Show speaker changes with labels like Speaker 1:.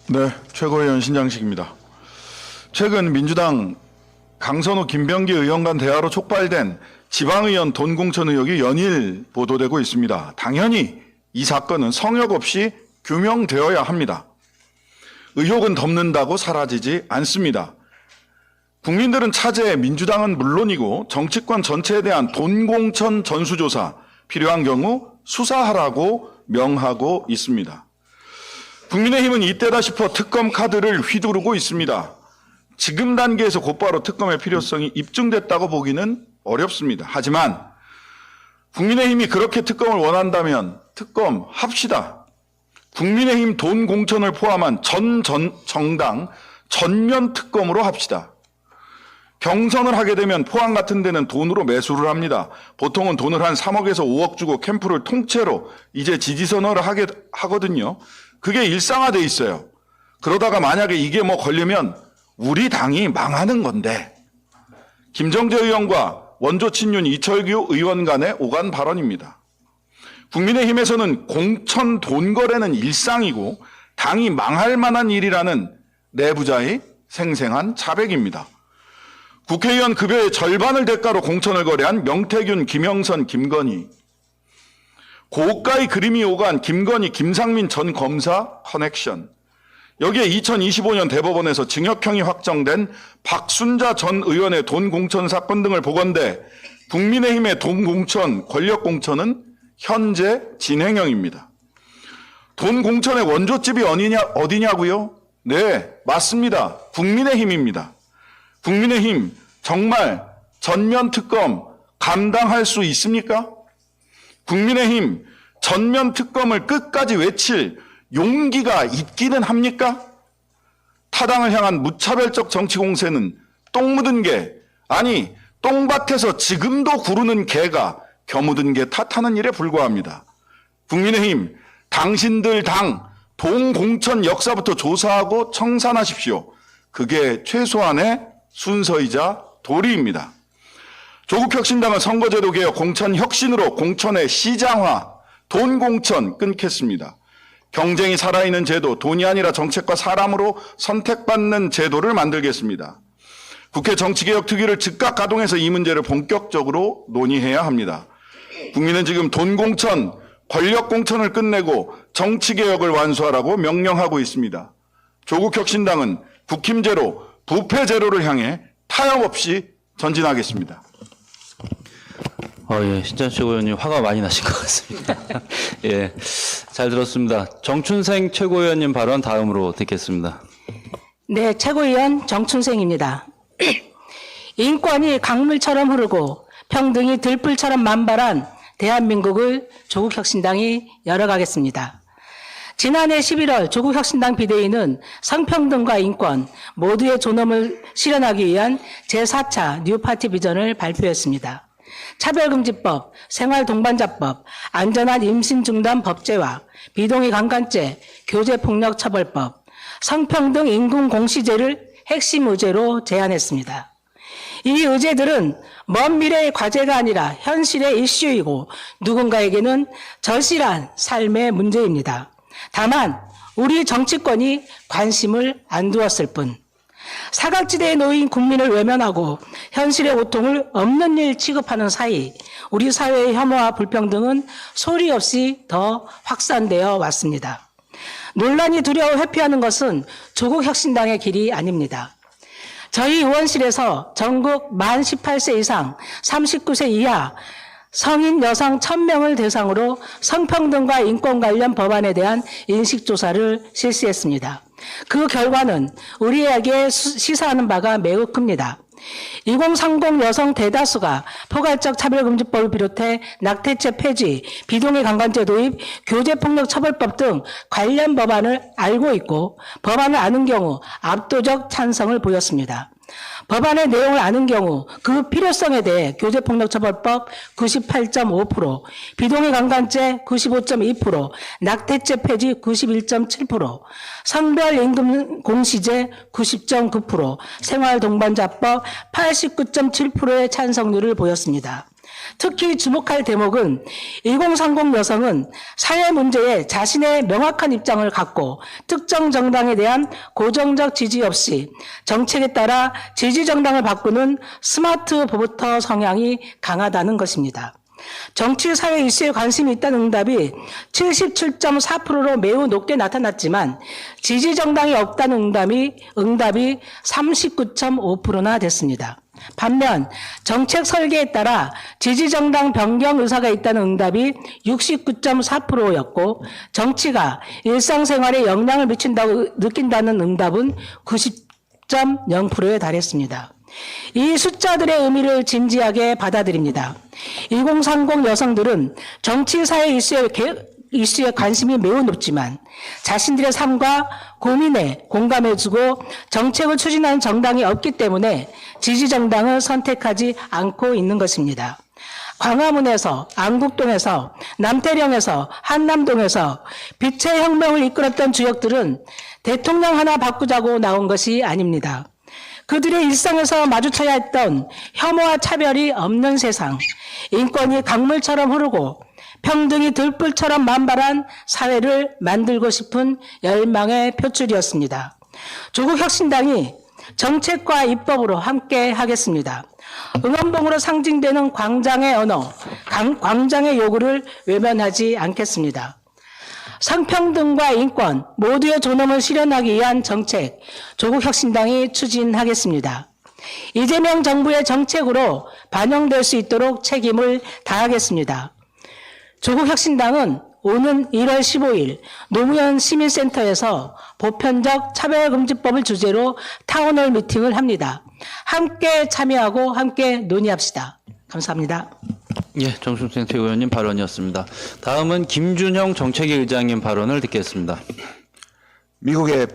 Speaker 1: 네, 최고위원 신장식입니다. 최근 민주당 강선우 김병기 의원 간 대화로 촉발된 지방의원 돈 공천 의혹이 연일 보도되고 있습니다. 당연히 이 사건은 성역 없이 규명되어야 합니다. 의혹은 덮는다고 사라지지 않습니다. 국민들은 차제에 민주당은 물론이고 정치권 전체에 대한 돈 공천 전수조사, 필요한 경우 수사하라고 명하고 있습니다. 국민의힘은 이때다 싶어 특검 카드를 휘두르고 있습니다. 지금 단계에서 곧바로 특검의 필요성이 입증됐다고 보기는 어렵습니다. 하지만 국민의힘이 그렇게 특검을 원한다면 특검 합시다. 국민의힘 돈 공천을 포함한 정당 전면 특검으로 합시다. 경선을 하게 되면 포항 같은 데는 돈으로 매수를 합니다. 보통은 돈을 한 3억에서 5억 주고 캠프를 통째로 이제 지지선언을 하거든요. 그게 일상화돼 있어요. 그러다가 만약에 이게 뭐 걸리면 우리 당이 망하는 건데. 김정재 의원과 원조 친윤 이철규 의원 간의 오간 발언입니다. 국민의힘에서는 공천 돈 거래는 일상이고 당이 망할 만한 일이라는 내부자의 생생한 자백입니다. 국회의원 급여의 절반을 대가로 공천을 거래한 명태균, 김영선, 김건희. 고가의 그림이 오간 김건희, 김상민 전 검사 커넥션. 여기에 2025년 대법원에서 징역형이 확정된 박순자 전 의원의 돈 공천 사건 등을 보건대 국민의힘의 돈 공천, 권력 공천은 현재 진행형입니다. 돈 공천의 원조집이 어디냐고요? 네, 맞습니다. 국민의힘입니다. 국민의힘 정말 전면 특검 감당할 수 있습니까? 국민의힘 전면 특검을 끝까지 외칠 용기가 있기는 합니까? 타당을 향한 무차별적 정치 공세는 똥 묻은 개, 아니 똥밭에서 지금도 구르는 개가 겨 묻은 개 탓하는 일에 불과합니다. 국민의힘 당신들 당 돈 공천 역사부터 조사하고 청산하십시오. 그게 최소한의 순서이자 도리입니다. 조국혁신당은 선거제도 개혁 공천 혁신으로 공천의 시장화, 돈 공천 끊겠습니다. 경쟁이 살아있는 제도, 돈이 아니라 정책과 사람으로 선택받는 제도를 만들겠습니다. 국회 정치개혁 특위를 즉각 가동해서 이 문제를 본격적으로 논의해야 합니다. 국민은 지금 돈 공천, 권력 공천을 끝내고 정치개혁을 완수하라고 명령하고 있습니다. 조국혁신당은 국힘제로, 부패제로를 향해 타협없이 전진하겠습니다.
Speaker 2: 예, 신장식 의원님 화가 많이 나신 것 같습니다. 예, 잘 들었습니다. 정춘생 최고위원님 발언 다음으로 듣겠습니다.
Speaker 3: 네, 최고위원 정춘생입니다. 인권이 강물처럼 흐르고 평등이 들불처럼 만발한 대한민국을 조국혁신당이 열어가겠습니다. 지난해 11월 조국혁신당 비대위는 성평등과 인권 모두의 존엄을 실현하기 위한 제4차 뉴파티 비전을 발표했습니다. 차별금지법, 생활동반자법, 안전한 임신중단 법제화, 비동의 강간죄, 교제폭력처벌법, 성평등 임금공시제를 핵심 의제로 제안했습니다. 이 의제들은 먼 미래의 과제가 아니라 현실의 이슈이고 누군가에게는 절실한 삶의 문제입니다. 다만 우리 정치권이 관심을 안 두었을 뿐 사각지대에 놓인 국민을 외면하고 현실의 고통을 없는 일 취급하는 사이 우리 사회의 혐오와 불평등은 소리 없이 더 확산되어 왔습니다. 논란이 두려워 회피하는 것은 조국혁신당의 길이 아닙니다. 저희 의원실에서 전국 만 18세 이상 39세 이하 성인 여성 1000명을 대상으로 성평등과 인권 관련 법안에 대한 인식조사를 실시했습니다. 그 결과는 우리에게 시사하는 바가 매우 큽니다. 2030 여성 대다수가 포괄적 차별금지법을 비롯해 낙태죄 폐지, 비동의 강간죄 도입, 교제폭력처벌법 등 관련 법안을 알고 있고 법안을 아는 경우 압도적 찬성을 보였습니다. 법안의 내용을 아는 경우 그 필요성에 대해 교제폭력처벌법 98.5%, 비동의 강간죄 95.2%, 낙태죄 폐지 91.7%, 성별임금공시제 90.9%, 생활동반자법 89.7%의 찬성률을 보였습니다. 특히 주목할 대목은 2030 여성은 사회 문제에 자신의 명확한 입장을 갖고 특정 정당에 대한 고정적 지지 없이 정책에 따라 지지 정당을 바꾸는 스마트 보터 성향이 강하다는 것입니다. 정치 사회 이슈에 관심이 있다는 응답이 77.4%로 매우 높게 나타났지만 지지 정당이 없다는 응답이 39.5%나 됐습니다. 반면 정책 설계에 따라 지지 정당 변경 의사가 있다는 응답이 69.4%였고 정치가 일상생활에 영향을 미친다고 느낀다는 응답은 90.0%에 달했습니다. 이 숫자들의 의미를 진지하게 받아들입니다. 2030 여성들은 정치 사회 이슈에 관심이 매우 높지만 자신들의 삶과 고민에 공감해주고 정책을 추진하는 정당이 없기 때문에 지지 정당을 선택하지 않고 있는 것입니다. 광화문에서, 안국동에서, 남태령에서, 한남동에서 빛의 혁명을 이끌었던 주역들은 대통령 하나 바꾸자고 나온 것이 아닙니다. 그들의 일상에서 마주쳐야 했던 혐오와 차별이 없는 세상, 인권이 강물처럼 흐르고 평등이 들불처럼 만발한 사회를 만들고 싶은 열망의 표출이었습니다. 조국혁신당이 정책과 입법으로 함께 하겠습니다. 응원봉으로 상징되는 광장의 언어, 광장의 요구를 외면하지 않겠습니다. 성평등과 인권 모두의 존엄을 실현하기 위한 정책, 조국혁신당이 추진하겠습니다. 이재명 정부의 정책으로 반영될 수 있도록 책임을 다하겠습니다. 조국혁신당은 오는 1월 15일 노무현 시민센터에서 보편적 차별금지법을 주제로 타운홀 미팅을 합니다. 함께 참여하고 함께 논의합시다. 감사합니다.
Speaker 2: 예, 정춘생 최고위원님 발언이었습니다. 다음은 김준형 정책위 의장님 발언을 듣겠습니다.
Speaker 4: 미국의